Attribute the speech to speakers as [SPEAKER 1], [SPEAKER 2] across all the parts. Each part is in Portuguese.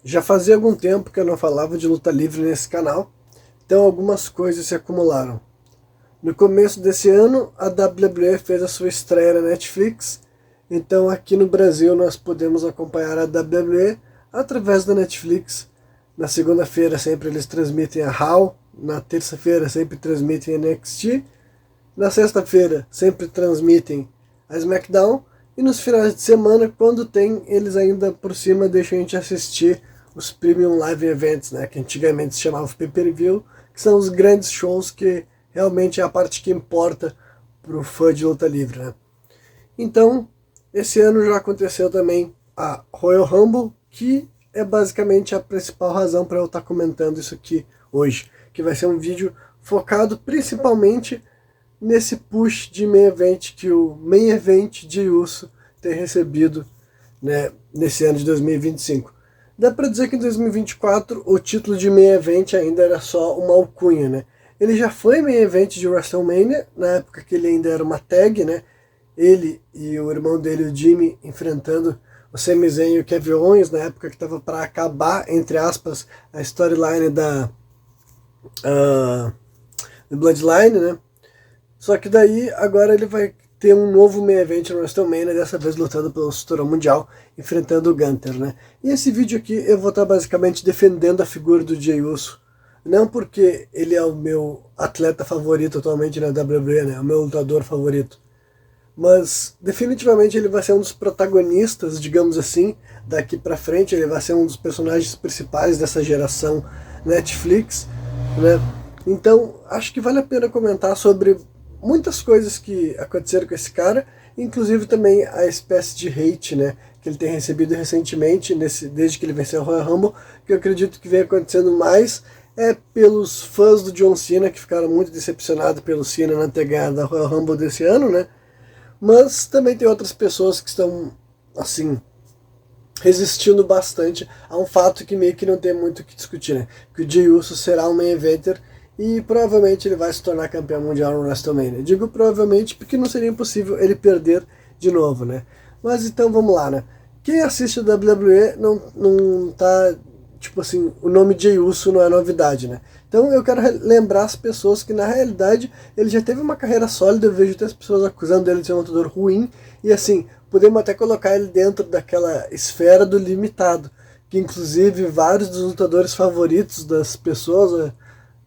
[SPEAKER 1] Já fazia algum tempo que eu não falava de luta livre nesse canal, então algumas coisas se acumularam. No começo desse ano, a WWE fez a sua estreia na Netflix, então aqui no Brasil nós podemos acompanhar a WWE através da Netflix. Na segunda-feira sempre eles transmitem a Raw, na terça-feira sempre transmitem a NXT, na sexta-feira sempre transmitem a SmackDown, e nos finais de semana, quando tem, eles ainda por cima deixam a gente assistir os Premium Live Events, né, que antigamente se chamava Pay-Per-View, que são os grandes shows que realmente é a parte que importa para o fã de luta livre. Né? Então, esse ano já aconteceu também a Royal Rumble, que é basicamente a principal razão para eu estar comentando isso aqui hoje, que vai ser um vídeo focado principalmente nesse push de main event que o main event de Uso tem recebido, né, nesse ano de 2025. Dá pra dizer que em 2024 o título de main event ainda era só uma alcunha, né? Ele já foi main event de WrestleMania, na época que ele ainda era uma tag, né? Ele e o irmão dele, o Jimmy, enfrentando o Sami Zayn e o Kevin Owens, na época que estava para acabar, entre aspas, a storyline da Bloodline, né? Só que daí, agora ele vai ter um novo main event no WrestleMania, dessa vez lutando pelo cinturão mundial, enfrentando o Gunther, né? E esse vídeo aqui eu vou estar basicamente defendendo a figura do Jey Uso. Não porque ele é o meu atleta favorito atualmente na WWE, né? O meu lutador favorito. Mas definitivamente ele vai ser um dos protagonistas, digamos assim, daqui pra frente. Ele vai ser um dos personagens principais dessa geração Netflix, né? Então acho que vale a pena comentar sobre muitas coisas que aconteceram com esse cara, inclusive também a espécie de hate, né, que ele tem recebido recentemente, desde que ele venceu o Royal Rumble, que eu acredito que vem acontecendo mais pelos fãs do John Cena, que ficaram muito decepcionados pelo Cena não ter ganhado a Royal Rumble desse ano, né, mas também tem outras pessoas que estão, assim, resistindo bastante a um fato que meio que não tem muito o que discutir, né, que o Jey Uso será um main eventer e provavelmente ele vai se tornar campeão mundial no WrestleMania. Digo provavelmente porque não seria impossível ele perder de novo, né? Mas então vamos lá, né? Quem assiste a WWE não tá, tipo assim, o nome Jey Uso não é novidade, né? Então eu quero lembrar as pessoas que na realidade ele já teve uma carreira sólida. Eu vejo até as pessoas acusando ele de ser um lutador ruim, e assim, podemos até colocar ele dentro daquela esfera do limitado, que inclusive vários dos lutadores favoritos das pessoas,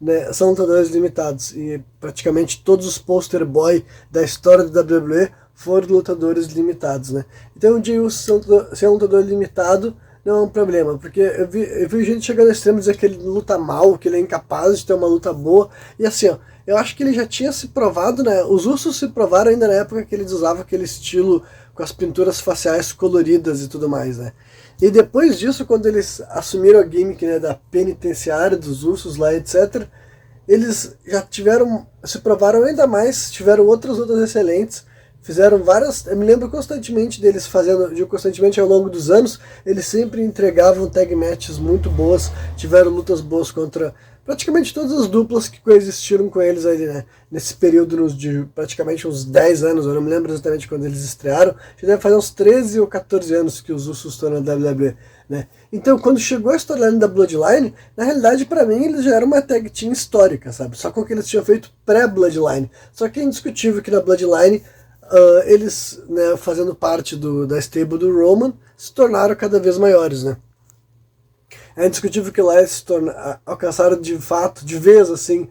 [SPEAKER 1] né, são lutadores limitados, e praticamente todos os poster boy da história do WWE foram lutadores limitados, né? Então o Jey Uso ser um lutador limitado não é um problema, porque eu vi gente chegando ao extremo dizer que ele luta mal, que ele é incapaz de ter uma luta boa, e assim, ó, eu acho que ele já tinha se provado, né? Os Usos se provaram ainda na época que eles usavam aquele estilo com as pinturas faciais coloridas e tudo mais, né? E depois disso, quando eles assumiram a gimmick, né, da penitenciária dos Usos lá, etc., eles já se provaram ainda mais, tiveram outras lutas excelentes, fizeram várias, eu me lembro constantemente deles constantemente ao longo dos anos, eles sempre entregavam tag matches muito boas, tiveram lutas boas contra praticamente todas as duplas que coexistiram com eles ali, né, nesse período de praticamente uns 10 anos, eu não me lembro exatamente quando eles estrearam, já deve fazer uns 13 ou 14 anos que os Usos estão na WWE, né. Então quando chegou a storyline da Bloodline, na realidade pra mim eles já eram uma tag team histórica, sabe, só com o que eles tinham feito pré-Bloodline, só que é indiscutível que na Bloodline eles, né, fazendo parte da stable do Roman, se tornaram cada vez maiores, né. É indiscutível que lá eles alcançaram de fato, de vez, assim,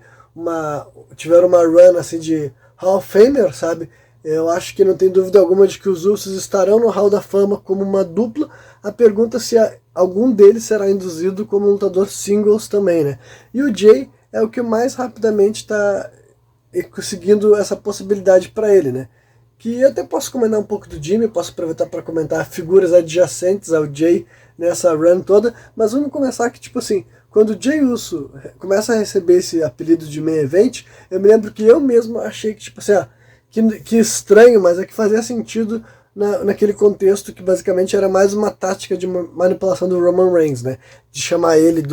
[SPEAKER 1] tiveram uma run assim de Hall of Famer, sabe? Eu acho que não tem dúvida alguma de que os Usos estarão no Hall da Fama como uma dupla. A pergunta é se algum deles será induzido como um lutador singles também, né? E o Jey é o que mais rapidamente está conseguindo essa possibilidade para ele, né? Que eu até posso comentar um pouco do Jimmy, posso aproveitar para comentar figuras adjacentes ao Jey nessa run toda, mas vamos começar que, tipo assim, quando o Jey Uso começa a receber esse apelido de main event, eu me lembro que eu mesmo achei que, tipo assim, que estranho, mas é que fazia sentido naquele contexto que basicamente era mais uma tática de manipulação do Roman Reigns, né? De chamar ele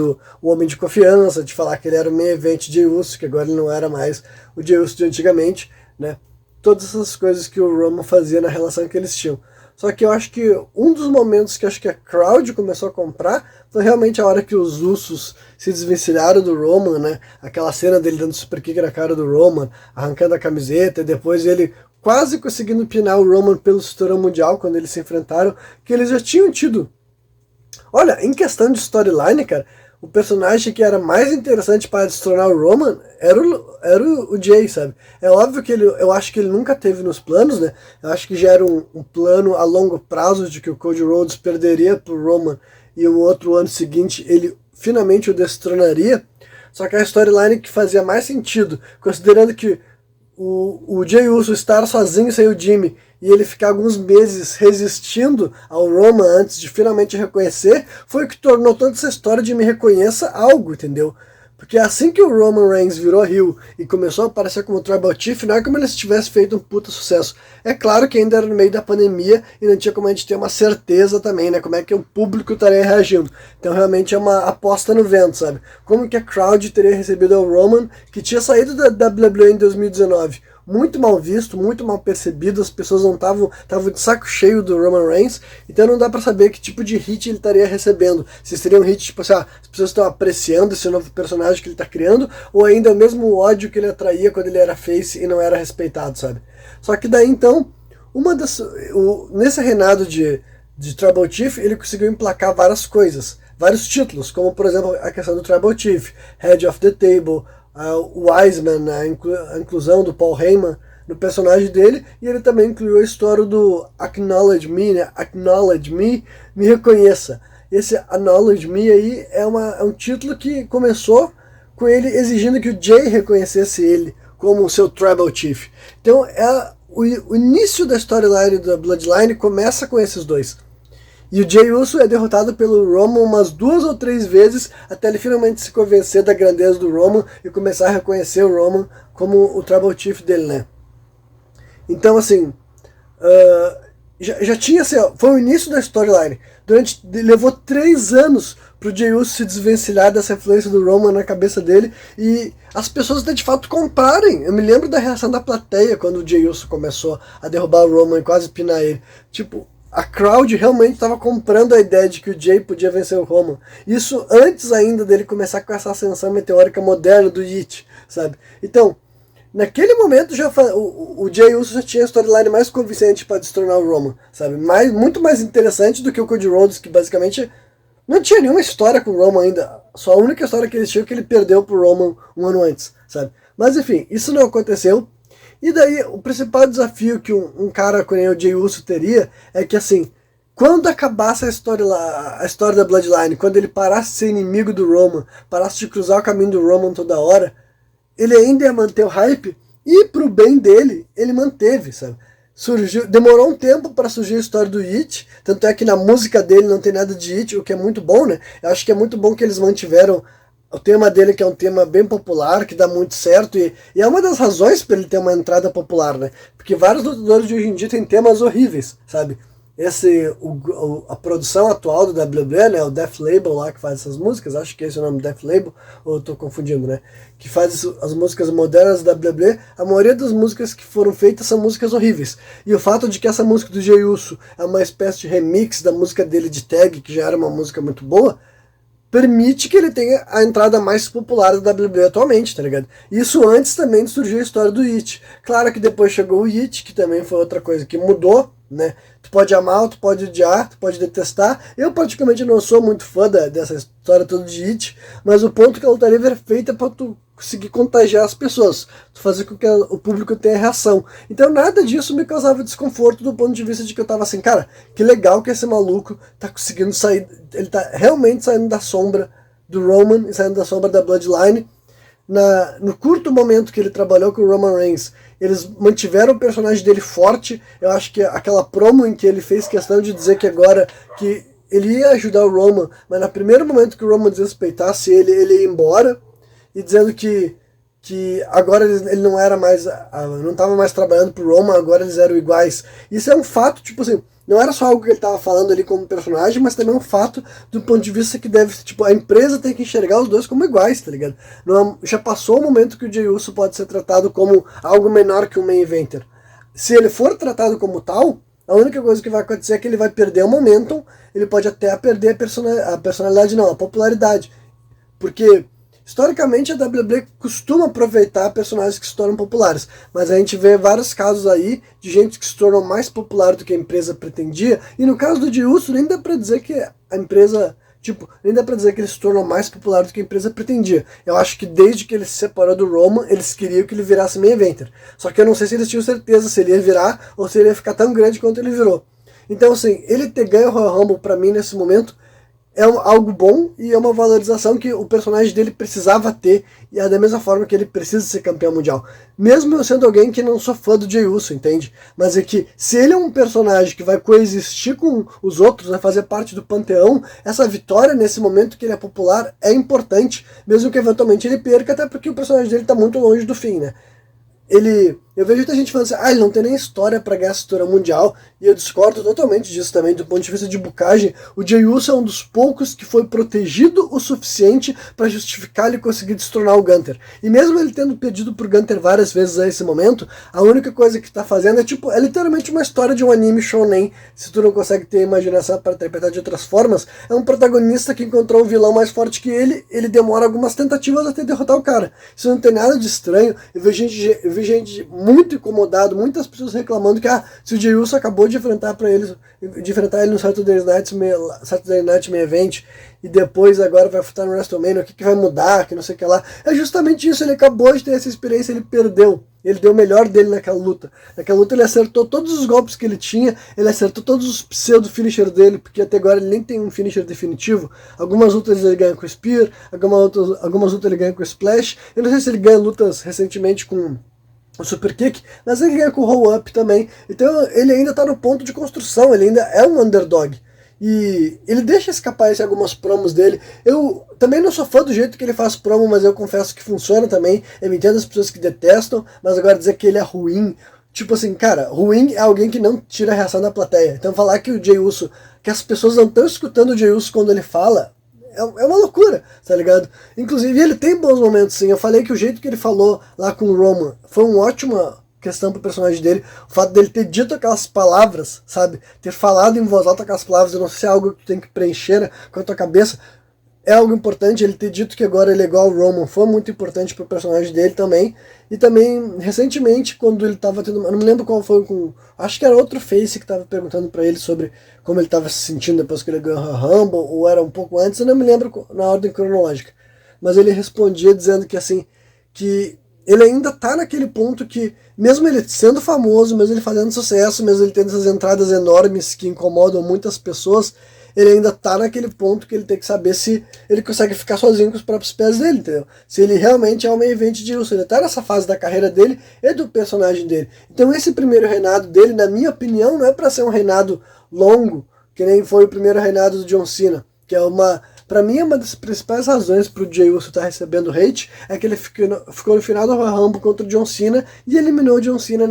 [SPEAKER 1] o homem de confiança, de falar que ele era o main event Jey Uso, que agora ele não era mais o Jey Uso de antigamente, né? Todas essas coisas que o Roman fazia na relação que eles tinham. Só que eu acho que um dos momentos que acho que a crowd começou a comprar foi realmente a hora que os Usos se desvencilharam do Roman, né? Aquela cena dele dando super kick na cara do Roman, arrancando a camiseta, e depois ele quase conseguindo pinar o Roman pelo cinturão mundial quando eles se enfrentaram, que eles já tinham tido. Olha, em questão de storyline, cara, o personagem que era mais interessante para destronar o Roman era o Jay, sabe? É óbvio que eu acho que ele nunca teve nos planos, né? Eu acho que já era um plano a longo prazo de que o Cody Rhodes perderia pro Roman e o outro ano seguinte ele finalmente o destronaria. Só que a storyline que fazia mais sentido, considerando que o Jey Uso estar sozinho sem o Jimmy e ele ficar alguns meses resistindo ao Roman antes de finalmente reconhecer, foi o que tornou toda essa história de me reconheça algo, entendeu? Porque assim que o Roman Reigns virou heel e começou a aparecer como Tribal Chief, não é como ele tivesse feito um puta sucesso. É claro que ainda era no meio da pandemia e não tinha como a gente ter uma certeza também, né? Como é que o público estaria reagindo. Então realmente é uma aposta no vento, sabe? Como que a crowd teria recebido o Roman, que tinha saído da WWE em 2019, muito mal visto, muito mal percebido, as pessoas não estavam de saco cheio do Roman Reigns, então não dá pra saber que tipo de hit ele estaria recebendo. Se seria um hit tipo assim, as pessoas estão apreciando esse novo personagem que ele tá criando, ou ainda o mesmo ódio que ele atraía quando ele era face e não era respeitado, sabe? Só que daí então, nesse reinado de Tribal Chief, ele conseguiu emplacar várias coisas, vários títulos, como por exemplo a questão do Tribal Chief, Head of the Table, o Wiseman, a inclusão do Paul Heyman no personagem dele, e ele também incluiu a história do Acknowledge Me, né? Acknowledge Me, me reconheça. Esse Acknowledge Me aí é um título que começou com ele exigindo que o Jay reconhecesse ele como o seu Tribal Chief. Então o início da storyline da Bloodline começa com esses dois. E o Jey Uso é derrotado pelo Roman umas 2 ou 3 vezes até ele finalmente se convencer da grandeza do Roman e começar a reconhecer o Roman como o Tribal Chief dele, né? Então, assim, já tinha, assim, foi o início da storyline. Levou 3 anos pro Jey Uso se desvencilhar dessa influência do Roman na cabeça dele e as pessoas até de fato comprarem. Eu me lembro da reação da plateia quando o Jey Uso começou a derrubar o Roman e quase pinar ele. Tipo, a crowd realmente estava comprando a ideia de que o Jay podia vencer o Roman. Isso antes ainda dele começar com essa ascensão meteórica moderna do Yeet, sabe? Então, naquele momento o Jey Uso já tinha a storyline mais convincente para destronar o Roman, sabe? Muito mais interessante do que o Cody Rhodes, que basicamente não tinha nenhuma história com o Roman ainda. Só a única história que eles tinham é que ele perdeu pro Roman um ano antes, sabe? Mas enfim, isso não aconteceu. E daí, o principal desafio que um cara como o Jey Uso teria é que, assim, quando acabasse a história da Bloodline, quando ele parasse de ser inimigo do Roman, parasse de cruzar o caminho do Roman toda hora, ele ainda ia manter o hype, e pro bem dele, ele manteve, sabe? Demorou um tempo para surgir a história do Yeet, tanto é que na música dele não tem nada de Yeet, o que é muito bom, né? Eu acho que é muito bom que eles mantiveram o tema dele, que é um tema bem popular, que dá muito certo, e é uma das razões para ele ter uma entrada popular, né? Porque vários lutadores de hoje em dia têm temas horríveis, sabe? A produção atual do WWE, né? O Def Label lá que faz essas músicas, acho que esse é o nome, Def Label, ou eu tô confundindo, né? Que faz as músicas modernas da WWE, a maioria das músicas que foram feitas são músicas horríveis. E o fato de que essa música do Jey Uso é uma espécie de remix da música dele de Tag, que já era uma música muito boa, permite que ele tenha a entrada mais popular da WWE atualmente, tá ligado? Isso antes também de surgir a história do Yeet. Claro que depois chegou o Yeet, que também foi outra coisa que mudou, né? Tu pode amar, tu pode odiar, tu pode detestar. Eu praticamente não sou muito fã dessa história toda de Yeet, mas o ponto que a luta livre é feita pra tu conseguir contagiar as pessoas, tu fazer com que o público tenha reação. Então nada disso me causava desconforto do ponto de vista de que eu tava assim, cara, que legal que esse maluco tá conseguindo sair, ele tá realmente saindo da sombra do Roman e saindo da sombra da Bloodline. No curto momento que ele trabalhou com o Roman Reigns, eles mantiveram o personagem dele forte. Eu acho que aquela promo em que ele fez questão de dizer que agora que ele ia ajudar o Roman, mas no primeiro momento que o Roman desrespeitasse ele ia embora, e dizendo que agora ele não era mais, não estava mais trabalhando pro Roman, agora eles eram iguais. Isso é um fato, tipo assim, não era só algo que ele estava falando ali como personagem, mas também um fato do ponto de vista que deve, tipo, a empresa tem que enxergar os dois como iguais, tá ligado? Não, já passou o momento que o Jey Uso pode ser tratado como algo menor que um main eventer. Se ele for tratado como tal, A única coisa que vai acontecer é que ele vai perder o momentum, ele pode até perder a personalidade não, a popularidade. Porque, historicamente, a WWE costuma aproveitar personagens que se tornam populares, mas a gente vê vários casos aí de gente que se tornou mais popular do que a empresa pretendia, e no caso do Jey Uso, nem dá pra dizer que a empresa... Tipo, nem dá pra dizer que ele se tornou mais popular do que a empresa pretendia. Eu acho que desde que ele se separou do Roman, eles queriam que ele virasse main eventer. Só que eu não sei se eles tinham certeza se ele ia virar ou se ele ia ficar tão grande quanto ele virou. Então, assim, ele ter ganho o Royal Rumble pra mim nesse momento é algo bom e é uma valorização que o personagem dele precisava ter, e é da mesma forma que ele precisa ser campeão mundial. Mesmo eu sendo alguém que não sou fã do Jey Uso, entende? Mas é que se ele é um personagem que vai coexistir com os outros, vai fazer parte do panteão, essa vitória nesse momento que ele é popular é importante, mesmo que eventualmente ele perca, até porque o personagem dele tá muito longe do fim, né? Eu vejo muita gente falando assim, ele não tem nem história pra ganhar a cintura mundial, e eu discordo totalmente disso também, do ponto de vista de bucagem. O Jey Uso é um dos poucos que foi protegido o suficiente para justificar ele conseguir destronar o Gunther. E mesmo ele tendo perdido pro Gunther várias vezes a esse momento, a única coisa que tá fazendo é literalmente uma história de um anime shonen, se tu não consegue ter imaginação para interpretar de outras formas. É um protagonista que encontrou um vilão mais forte que ele demora algumas tentativas até derrotar o cara. Isso não tem nada de estranho. Eu vi gente muito incomodado, muitas pessoas reclamando que se o Jey Uso acabou de enfrentar ele no Saturday Night Main Event e depois agora vai lutar no WrestleMania, o que vai mudar, que não sei o que lá. É justamente isso, ele acabou de ter essa experiência, ele perdeu. Ele deu o melhor dele naquela luta. Naquela luta ele acertou todos os golpes que ele tinha, ele acertou todos os pseudo-finisher dele, porque até agora ele nem tem um finisher definitivo. Algumas lutas ele ganha com Spear, algumas lutas ele ganha com Splash. Eu não sei se ele ganha lutas recentemente com o Super Kick, mas ele ganha com o Roll Up também. Então ele ainda está no ponto de construção, ele ainda é um underdog. E ele deixa escapar algumas promos dele. Eu também não sou fã do jeito que ele faz promo, mas eu confesso que funciona também. Eu entendo as pessoas que detestam, mas agora dizer que ele é ruim... Tipo assim, cara, ruim é alguém que não tira a reação da plateia. Então falar que o Jey Uso, que as pessoas não estão escutando o Jey Uso quando ele fala... É uma loucura, tá ligado? Inclusive, ele tem bons momentos, sim. Eu falei que o jeito que ele falou lá com o Roman foi uma ótima questão pro personagem dele. O fato dele ter dito aquelas palavras, sabe? Ter falado em voz alta aquelas palavras, eu não sei se é algo que tu tem que preencher, né, com a tua cabeça. É algo importante, ele ter dito que agora ele é igual ao Roman foi muito importante pro personagem dele também. E também, recentemente, quando ele tava tendo... Eu não me lembro qual foi com... Acho que era outro Face que tava perguntando pra ele sobre como ele tava se sentindo depois que ele ganhou a Rumble, ou era um pouco antes, eu não me lembro na ordem cronológica. Mas ele respondia dizendo que, assim, que ele ainda tá naquele ponto que, mesmo ele sendo famoso, mesmo ele fazendo sucesso, mesmo ele tendo essas entradas enormes que incomodam muitas pessoas, ele ainda tá naquele ponto que ele tem que saber se ele consegue ficar sozinho com os próprios pés dele, entendeu? Se ele realmente é um main event de Uso, ele tá nessa fase da carreira dele e do personagem dele. Então esse primeiro reinado dele, na minha opinião, não é pra ser um reinado longo, que nem foi o primeiro reinado do John Cena, que é uma... Pra mim, uma das principais razões pro Jey Uso estar recebendo hate é que ele ficou no final do Royal Rumble contra o John Cena e eliminou o John Cena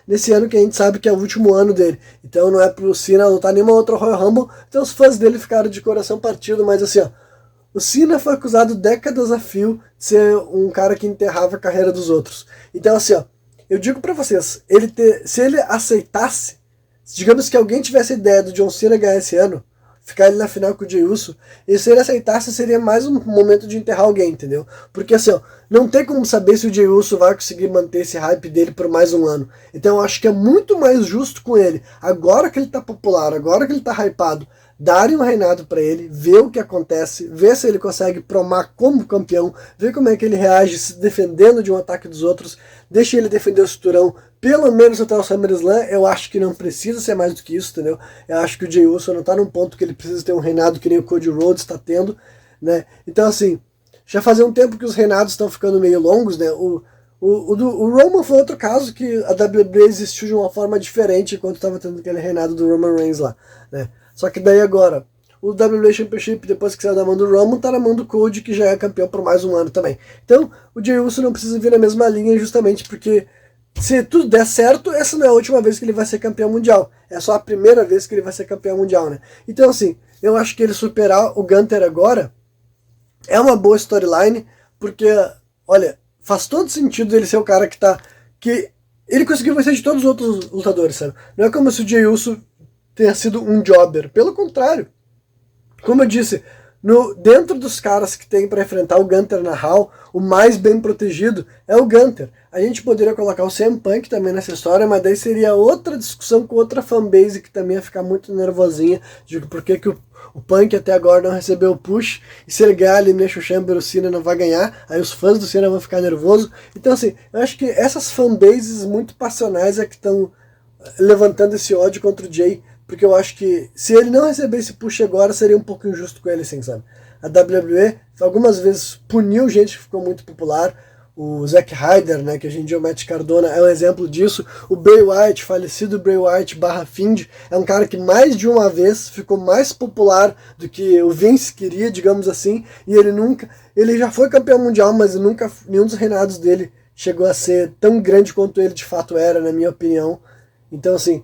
[SPEAKER 1] nesse ano que a gente sabe que é o último ano dele. Então não é pro Cena lutar nenhuma outra Royal Rumble, então os fãs dele ficaram de coração partido, mas assim, ó, o Cena foi acusado décadas a fio de ser um cara que enterrava a carreira dos outros. Então assim, ó, eu digo pra vocês, se ele aceitasse, digamos que alguém tivesse a ideia do John Cena ganhar esse ano, ficar ele na final com o Jey Uso, e se ele aceitasse seria mais um momento de enterrar alguém, entendeu? Porque assim, ó, não tem como saber se o Jey Uso vai conseguir manter esse hype dele por mais um ano. Então eu acho que é muito mais justo com ele, agora que ele tá popular, agora que ele tá hypado, darem um reinado pra ele, ver o que acontece, ver se ele consegue promar como campeão, ver como é que ele reage se defendendo de um ataque dos outros, deixa ele defender o cinturão, pelo menos até o SummerSlam. Eu acho que não precisa ser mais do que isso, entendeu? Eu acho que o Jey Uso não tá num ponto que ele precisa ter um reinado que nem o Cody Rhodes está tendo, né? Então assim, já fazia um tempo que os reinados estão ficando meio longos, né? O Roman foi outro caso que a WWE existiu de uma forma diferente enquanto estava tendo aquele reinado do Roman Reigns lá, né? Só que daí agora, o WWE Championship, depois que saiu da mão do Roman, tá na mão do Cody, que já é campeão por mais um ano também. Então, o Jey Uso não precisa vir na mesma linha justamente porque, se tudo der certo, essa não é a última vez que ele vai ser campeão mundial. É só a primeira vez que ele vai ser campeão mundial, né? Então, assim, eu acho que ele superar o Gunther agora é uma boa storyline, porque, olha, faz todo sentido ele ser o cara que ele conseguiu vencer de todos os outros lutadores, sabe? Não é como se o Jey Uso tenha sido um jobber, pelo contrário. Como eu disse, dentro dos caras que tem para enfrentar o Gunther na Raw, o mais bem protegido é o Gunther. A gente poderia colocar o CM Punk também nessa história, mas daí seria outra discussão com outra fanbase que também ia ficar muito nervosinha, de por que o Punk até agora não recebeu o push, e se ele ganhar a Elimination Chamber, o Cena não vai ganhar, aí os fãs do Cena vão ficar nervosos. Então assim, eu acho que essas fanbases muito passionais é que estão levantando esse ódio contra o Jay, porque eu acho que se ele não receber esse push agora, seria um pouco injusto com ele, assim, sabe? A WWE algumas vezes puniu gente que ficou muito popular. O Zack Ryder, né, que hoje em dia é o Matt Cardona, é um exemplo disso. O Bray Wyatt, falecido Bray Wyatt / Fiend, é um cara que mais de uma vez ficou mais popular do que o Vince queria, digamos assim, e ele já foi campeão mundial, mas nunca, nenhum dos reinados dele chegou a ser tão grande quanto ele de fato era, na minha opinião. Então, assim,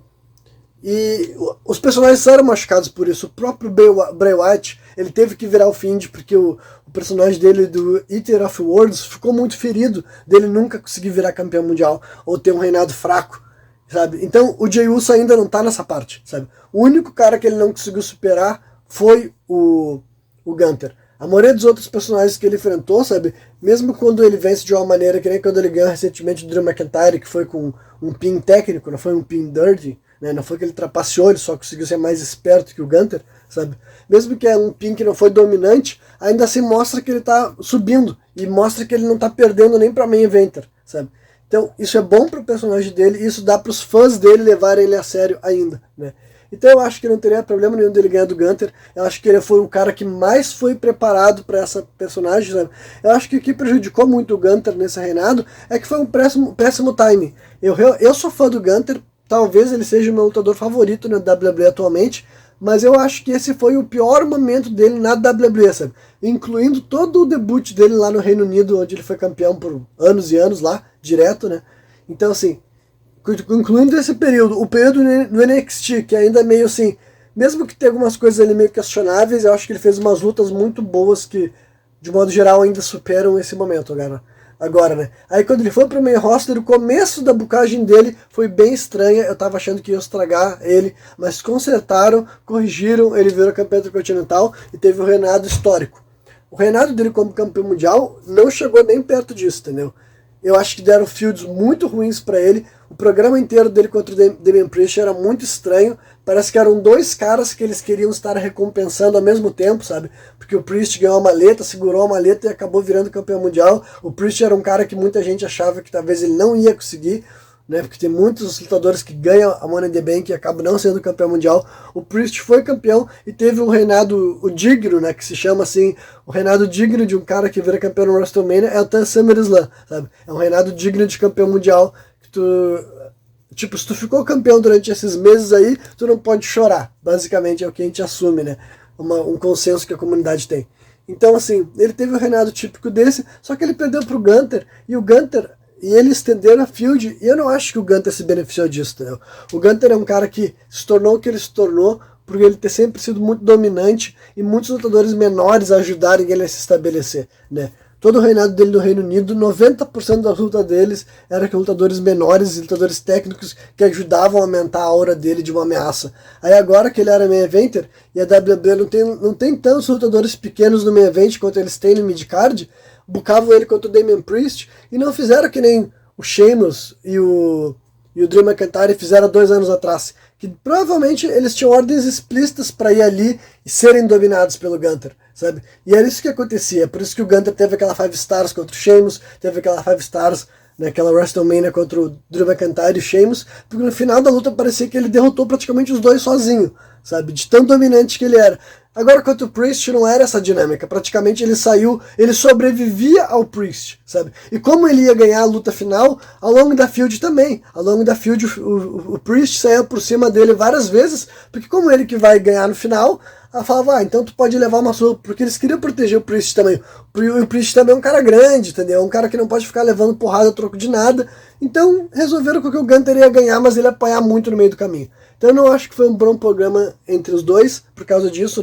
[SPEAKER 1] e os personagens eram machucados por isso. O próprio Bray Wyatt, ele teve que virar o Fiend porque o personagem dele do Eater of Worlds ficou muito ferido dele nunca conseguir virar campeão mundial ou ter um reinado fraco, sabe? Então o Jey Uso ainda não tá nessa parte, sabe? O único cara que ele não conseguiu superar foi o Gunther. A maioria dos outros personagens que ele enfrentou, sabe? Mesmo quando ele vence de uma maneira que nem quando ele ganhou recentemente o Drew McIntyre, que foi com um pin técnico, não foi um pin dirty, né? Não foi que ele trapaceou, ele só conseguiu ser mais esperto que o Gunther, sabe? Mesmo que é um pin que não foi dominante, ainda assim mostra que ele tá subindo e mostra que ele não tá perdendo nem pra main eventer, sabe? Então isso é bom pro personagem dele e isso dá pros fãs dele levarem ele a sério ainda, né? Então eu acho que não teria problema nenhum dele ganhar do Gunther. Eu acho que ele foi o cara que mais foi preparado para essa personagem, sabe? Eu acho que o que prejudicou muito o Gunther nesse reinado é que foi um péssimo timing. Eu sou fã do Gunther, talvez ele seja o meu lutador favorito na WWE atualmente, mas eu acho que esse foi o pior momento dele na WWE, sabe? Incluindo todo o debut dele lá no Reino Unido, onde ele foi campeão por anos e anos lá, direto, né? Então assim, incluindo esse período, o período no NXT, que ainda é meio assim, mesmo que tenha algumas coisas ali meio questionáveis, eu acho que ele fez umas lutas muito boas que, de modo geral, ainda superam esse momento agora, né? Aí quando ele foi pro main roster, o começo da bucagem dele foi bem estranha, eu tava achando que ia estragar ele, mas consertaram, corrigiram, ele virou campeão intercontinental e teve um reinado histórico. O reinado dele como campeão mundial não chegou nem perto disso, entendeu? Eu acho que deram fields muito ruins pra ele. O programa inteiro dele contra o Damian Priest era muito estranho. Parece que eram dois caras que eles queriam estar recompensando ao mesmo tempo, sabe? Porque o Priest ganhou a maleta, segurou a maleta e acabou virando campeão mundial. O Priest era um cara que muita gente achava que talvez ele não ia conseguir, né? Porque tem muitos lutadores que ganham a Money in the Bank e acabam não sendo campeão mundial. O Priest foi campeão e teve um reinado digno, né? Que se chama assim, o reinado digno de um cara que vira campeão no WrestleMania é o SummerSlam, sabe? É um reinado digno de campeão mundial que tu... Tipo, se tu ficou campeão durante esses meses aí, tu não pode chorar. Basicamente é o que a gente assume, né? Um consenso que a comunidade tem. Então, assim, ele teve um reinado típico desse, só que ele perdeu pro Gunther, e eles estenderam a field, e eu não acho que o Gunther se beneficiou disso, entendeu? O Gunther é um cara que se tornou o que ele se tornou, por ele ter sempre sido muito dominante, e muitos lutadores menores ajudarem ele a se estabelecer, né? Todo o reinado dele no Reino Unido, 90% da luta deles era com lutadores menores e lutadores técnicos que ajudavam a aumentar a aura dele de uma ameaça. Aí agora que ele era main eventer, e a WWE não tem tantos lutadores pequenos no main event quanto eles têm no midcard, bucavam ele contra o Damian Priest, e não fizeram que nem o Sheamus e o Drew McIntyre fizeram 2 anos atrás, que provavelmente eles tinham ordens explícitas para ir ali e serem dominados pelo Gunther, sabe? E era isso que acontecia, por isso que o Gunther teve aquela 5 stars contra o Sheamus, teve aquela 5 stars naquela WrestleMania contra o Drew McIntyre e o Sheamus, porque no final da luta parecia que ele derrotou praticamente os dois sozinho, sabe? De tão dominante que ele era. Agora, contra o Priest, não era essa dinâmica. Praticamente ele sobrevivia ao Priest, sabe? E como ele ia ganhar a luta final, ao longo da feud também. Ao longo da feud, o Priest saía por cima dele várias vezes, porque como ele que vai ganhar no final, ela falava, então tu pode levar uma surra, porque eles queriam proteger o Priest também. O Priest também é um cara grande, entendeu? É um cara que não pode ficar levando porrada a troco de nada. Então, resolveram que o Gunther ia ganhar, mas ele ia apanhar muito no meio do caminho. Então eu não acho que foi um bom programa entre os dois, por causa disso,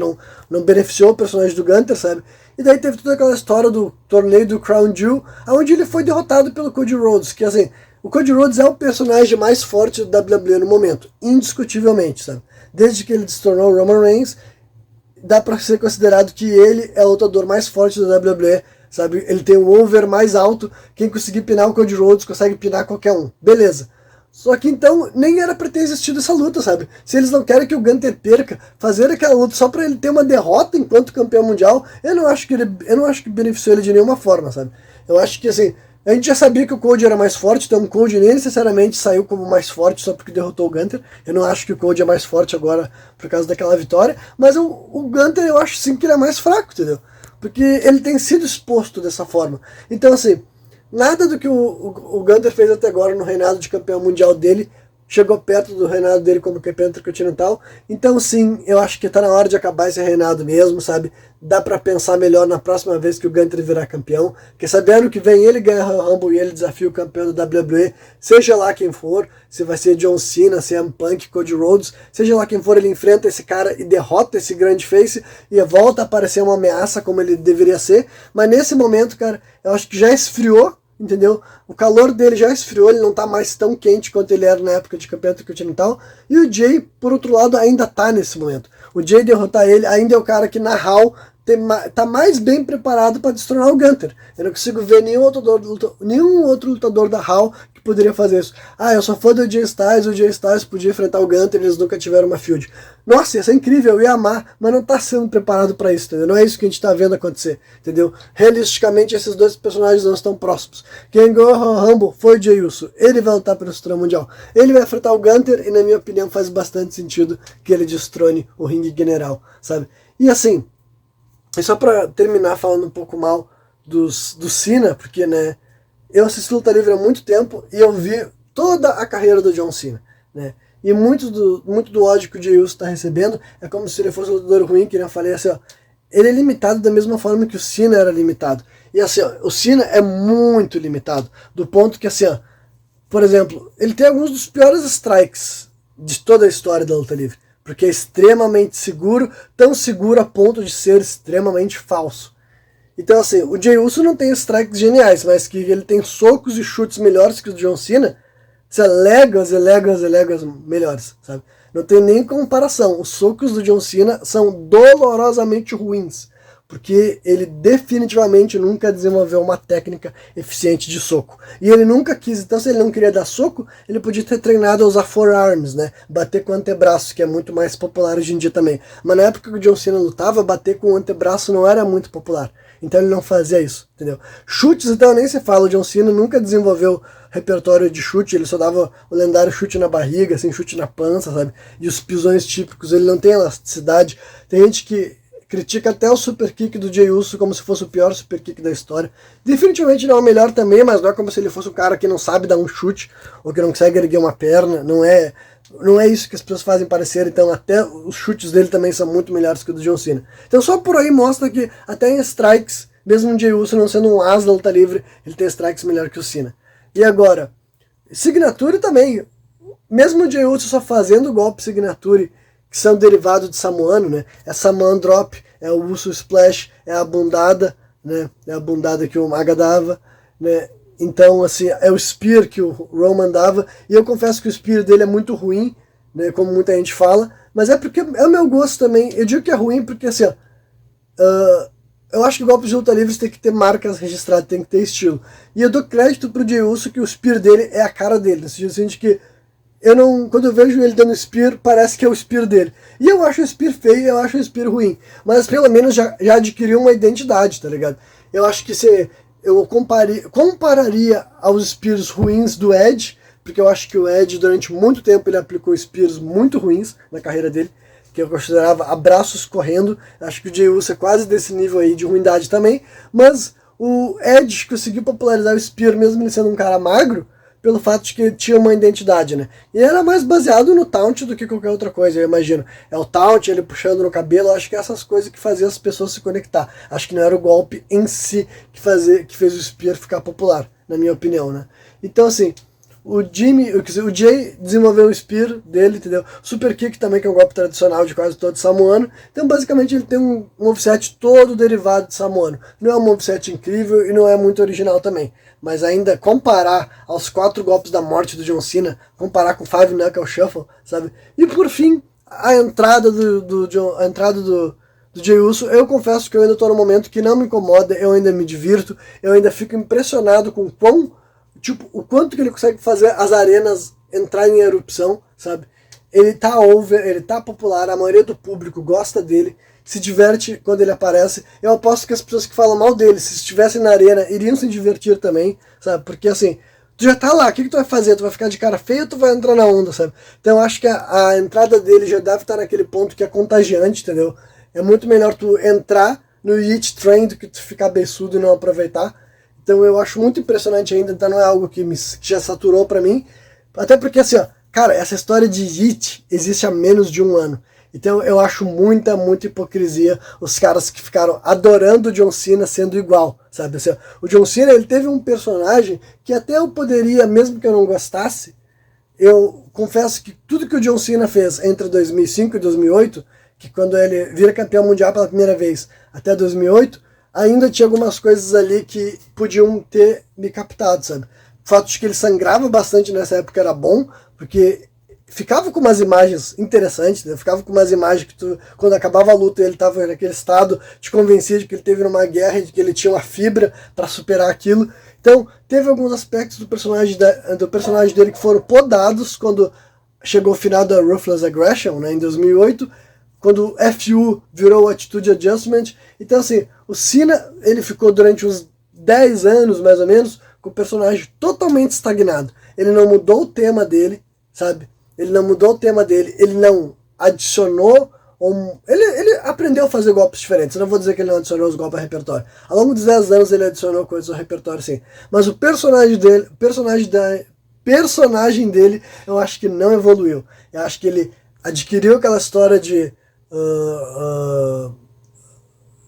[SPEAKER 1] não beneficiou o personagem do Gunther, sabe? E daí teve toda aquela história do torneio do Crown Jewel, onde ele foi derrotado pelo Cody Rhodes, que assim, o Cody Rhodes é o personagem mais forte do WWE no momento, indiscutivelmente, sabe? Desde que ele se tornou o Roman Reigns, dá pra ser considerado que ele é o lutador mais forte da WWE, sabe? Ele tem o over mais alto, quem conseguir pinar o Cody Rhodes consegue pinar qualquer um, beleza. Só que então nem era pra ter existido essa luta, sabe? Se eles não querem que o Gunther perca, fazer aquela luta só pra ele ter uma derrota enquanto campeão mundial, eu não acho que beneficiou ele de nenhuma forma, sabe? Eu acho que assim, a gente já sabia que o Cody era mais forte, então o Cody nem necessariamente saiu como mais forte só porque derrotou o Gunther. Eu não acho que o Cody é mais forte agora por causa daquela vitória, mas o Gunther eu acho sim que ele é mais fraco, entendeu? Porque ele tem sido exposto dessa forma. Então assim, nada do que o Gunther fez até agora no reinado de campeão mundial dele chegou perto do reinado dele como campeão intercontinental. Então sim, eu acho que tá na hora de acabar esse reinado mesmo, sabe? Dá pra pensar melhor na próxima vez que o Gunther virar campeão, porque sabendo que vem ele ganha o Rumble e ele desafia o campeão da WWE, seja lá quem for, se vai ser John Cena, CM Punk, Cody Rhodes, seja lá quem for, ele enfrenta esse cara e derrota esse grande face e volta a aparecer uma ameaça como ele deveria ser. Mas nesse momento, cara, eu acho que já esfriou, entendeu? O calor dele já esfriou, ele não tá mais tão quente quanto ele era na época de campeão intercontinental. E o Jay, por outro lado, ainda tá nesse momento. O Jay derrotar ele ainda é o cara que na Raw tá mais bem preparado para destronar o Gunther. Eu não consigo ver nenhum outro lutador da Raw que poderia fazer isso. Ah, eu sou fã do Jay Styles, o Jay Styles podia enfrentar o Gunther, eles nunca tiveram uma feud. Nossa, ia ser incrível, eu ia amar, mas não tá sendo preparado para isso, entendeu? Não é isso que a gente tá vendo acontecer, entendeu? Realisticamente, esses dois personagens não estão próximos. Quem ganhou o Rumble foi o Jey Uso. Ele vai lutar pelo cinturão mundial. Ele vai enfrentar o Gunther e, na minha opinião, faz bastante sentido que ele destrone o ringue general, sabe? E assim, e só pra terminar falando um pouco mal do Cena, porque, né, eu assisto luta livre há muito tempo e eu vi toda a carreira do John Cena, né? E muito do ódio que o Jey Uso está recebendo é como se ele fosse um lutador ruim, que eu falei assim, ó, ele é limitado da mesma forma que o Cena era limitado. E assim, ó, o Cena é muito limitado, do ponto que assim, ó, por exemplo, ele tem alguns dos piores strikes de toda a história da luta livre, porque é extremamente seguro, tão seguro a ponto de ser extremamente falso. Então assim, o Jey Uso não tem strikes geniais, mas que ele tem socos e chutes melhores que o John Cena, léguas e léguas e léguas melhores, sabe? Não tem nem comparação. Os socos do John Cena são dolorosamente ruins, porque ele definitivamente nunca desenvolveu uma técnica eficiente de soco. E ele nunca quis, então se ele não queria dar soco, ele podia ter treinado a usar forearms, né? Bater com o antebraço, que é muito mais popular hoje em dia também. Mas na época que o John Cena lutava, bater com o antebraço não era muito popular. Então ele não fazia isso, entendeu? Chutes, então nem se fala, o John Cena nunca desenvolveu repertório de chute, ele só dava o lendário chute na barriga, assim, chute na pança, sabe? E os pisões típicos, ele não tem elasticidade. Tem gente que critica até o super kick do Jey Uso como se fosse o pior super kick da história. Definitivamente não é o melhor também, mas não é como se ele fosse um cara que não sabe dar um chute, ou que não consegue erguer uma perna, não é isso que as pessoas fazem parecer, então até os chutes dele também são muito melhores que o do John Cena. Então só por aí mostra que até em strikes, mesmo o Jey Uso não sendo um as da luta livre, ele tem strikes melhor que o Cena. E agora, Signature também, mesmo o Jey Uso só fazendo golpe Signature, que são derivados de samoano, né? É Samoan Drop, é o Uso Splash, é a bundada, né? É a bundada que o Maga dava, né? Então, assim, é o Spear que o Roman dava, e eu confesso que o Spear dele é muito ruim, né? Como muita gente fala, mas é porque é o meu gosto também. Eu digo que é ruim porque, assim, ó, eu acho que golpes de luta livre tem que ter marcas registradas, tem que ter estilo. E eu dou crédito pro Jey Uso que o Spear dele é a cara dele, no sentido de que quando eu vejo ele dando Spear, parece que é o Spear dele. E eu acho o Spear feio, eu acho o Spear ruim. Mas pelo menos já adquiriu uma identidade, tá ligado? Eu acho que eu compararia aos Spears ruins do Edge, porque eu acho que o Edge durante muito tempo ele aplicou Spears muito ruins na carreira dele, que eu considerava abraços correndo. Acho que o Jey Uso é quase desse nível aí de ruindade também, mas o Edge conseguiu popularizar o Spear mesmo ele sendo um cara magro, pelo fato de que ele tinha uma identidade, né? E era mais baseado no taunt do que qualquer outra coisa, eu imagino. É o taunt, ele puxando no cabelo, acho que é essas coisas que faziam as pessoas se conectar. Acho que não era o golpe em si que fez o Spear ficar popular, na minha opinião, né? Então, assim, o Jay desenvolveu o Spear dele, entendeu? Super Kick também, que é um golpe tradicional de quase todo samoano. Então, basicamente, ele tem um moveset todo derivado de samoano. Não é um moveset incrível e não é muito original também. Mas ainda comparar aos 4 golpes da morte do John Cena, comparar com Five Knuckle Shuffle, sabe? E por fim, a entrada do Jey Uso, eu confesso que eu ainda estou no momento que não me incomoda, eu ainda me divirto, eu ainda fico impressionado com o quanto que ele consegue fazer as arenas entrarem em erupção, sabe? Ele tá over, ele tá popular, a maioria do público gosta dele, se diverte quando ele aparece. Eu aposto que as pessoas que falam mal dele, se estivessem na arena, iriam se divertir também, sabe? Porque assim, tu já tá lá, o que tu vai fazer? Tu vai ficar de cara feia ou tu vai entrar na onda, sabe? Então eu acho que a entrada dele já deve estar naquele ponto que é contagiante, entendeu? É muito melhor tu entrar no Yeet Train do que tu ficar beiçudo e não aproveitar. Então eu acho muito impressionante ainda, então não é algo que já saturou pra mim. Até porque assim, ó, cara, essa história de Yeet existe há menos de um ano. Então eu acho muita hipocrisia os caras que ficaram adorando o John Cena sendo igual, sabe? Assim, ó, o John Cena, ele teve um personagem que até eu poderia, mesmo que eu não gostasse, eu confesso que tudo que o John Cena fez entre 2005 e 2008, que quando ele vira campeão mundial pela primeira vez, até 2008, ainda tinha algumas coisas ali que podiam ter me captado, sabe? O fato de que ele sangrava bastante nessa época era bom, porque ficava com umas imagens interessantes, né? Ficava com umas imagens que quando acabava a luta ele estava naquele estado, te convencia de que ele teve numa guerra, de que ele tinha uma fibra para superar aquilo. Então, teve alguns aspectos do personagem dele que foram podados quando chegou o final da Ruthless Aggression, né, em 2008, quando o FU virou o Attitude Adjustment. Então, assim, o Cena, ele ficou durante uns 10 anos, mais ou menos, com o personagem totalmente estagnado. Ele não mudou o tema dele, sabe? Ele não mudou o tema dele, ele não adicionou... Ele aprendeu a fazer golpes diferentes. Eu não vou dizer que ele não adicionou os golpes ao repertório. Ao longo dos 10 anos ele adicionou coisas ao repertório, sim. Mas o personagem dele, eu acho que não evoluiu. Eu acho que ele adquiriu aquela história de...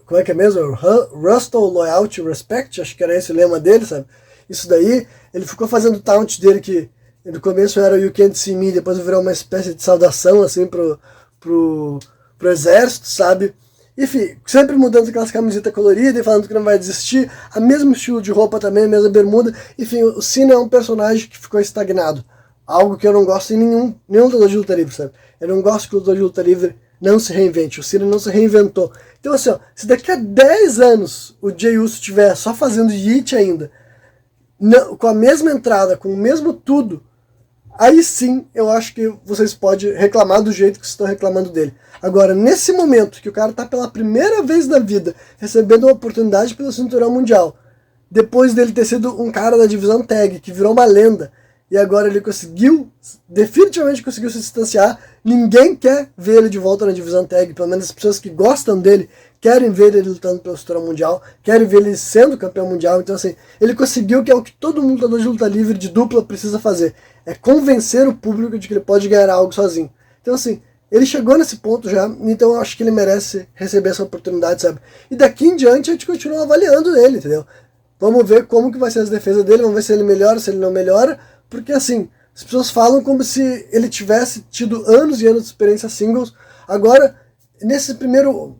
[SPEAKER 1] como é que é mesmo? Rustle, Loyalty, Respect, acho que era esse o lema dele, sabe? Isso daí, ele ficou fazendo o taunt dele que no começo era You Can't See Me, depois virou uma espécie de saudação assim pro exército, sabe? Enfim, sempre mudando aquelas camisetas coloridas e falando que não vai desistir, a mesmo estilo de roupa também, a mesma bermuda. Enfim, o Cena é um personagem que ficou estagnado. Algo que eu não gosto em nenhum lutador de luta livre, sabe? Eu não gosto que o lutador de luta livre não se reinvente. O Cena não se reinventou. Então assim, ó, se daqui a 10 anos o Jey Uso estiver só fazendo Yeet ainda, não, com a mesma entrada, com o mesmo tudo, aí sim eu acho que vocês podem reclamar do jeito que vocês estão reclamando dele. Agora, nesse momento que o cara tá pela primeira vez na vida recebendo uma oportunidade pelo cinturão mundial, depois dele ter sido um cara da divisão tag, que virou uma lenda, e agora ele definitivamente conseguiu se distanciar, ninguém quer ver ele de volta na divisão tag, pelo menos as pessoas que gostam dele querem ver ele lutando pelo cinturão mundial, querem ver ele sendo campeão mundial. Então assim, ele conseguiu que é o que todo lutador de luta livre de dupla precisa fazer, é convencer o público de que ele pode ganhar algo sozinho. Então assim, ele chegou nesse ponto já, então eu acho que ele merece receber essa oportunidade, sabe? E daqui em diante a gente continua avaliando ele, entendeu? Vamos ver como que vai ser as defesas dele, vamos ver se ele melhora, se ele não melhora, porque assim, as pessoas falam como se ele tivesse tido anos e anos de experiência singles. Agora, os primeiros,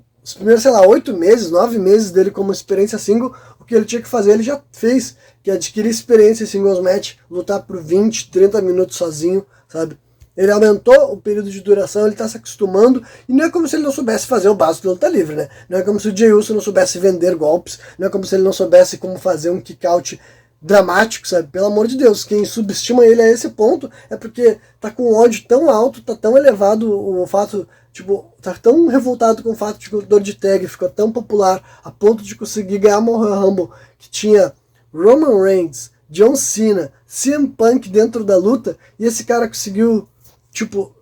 [SPEAKER 1] sei lá, 8 meses, 9 meses dele como experiência single, o que ele tinha que fazer, ele já fez, que é adquirir experiência em singles match, lutar por 20, 30 minutos sozinho, sabe? Ele aumentou o período de duração, ele está se acostumando, e não é como se ele não soubesse fazer o básico da luta livre, né? Não é como se o Jey Uso não soubesse vender golpes, não é como se ele não soubesse como fazer um kick-out dramático, sabe? Pelo amor de Deus, quem subestima ele a esse ponto é porque tá com um ódio tão alto, tá tão elevado o fato, tipo, tá tão revoltado com o fato de que o lutador de tag ficou tão popular a ponto de conseguir ganhar a Royal Rumble, que tinha Roman Reigns, John Cena, CM Punk dentro da luta, e esse cara conseguiu, tipo,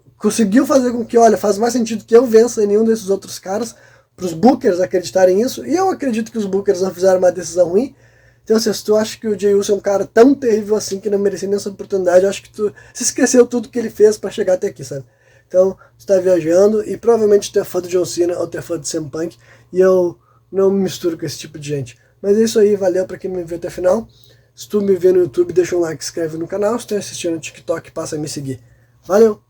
[SPEAKER 1] fazer com que, olha, faz mais sentido que eu vença nenhum desses outros caras, pros bookers acreditarem nisso, e eu acredito que os bookers não fizeram uma decisão ruim. Então, assim, se tu acha que o Jey Uso é um cara tão terrível assim que não merecia nem essa oportunidade, eu acho que tu se esqueceu tudo que ele fez pra chegar até aqui, sabe? Então, tu tá viajando e provavelmente tu é fã do John Cena ou tu é fã do CM Punk, e eu não me misturo com esse tipo de gente. Mas é isso aí, valeu pra quem me viu até o final. Se tu me vê no YouTube, deixa um like, se inscreve no canal. Se tu tá assistindo no TikTok, passa a me seguir. Valeu!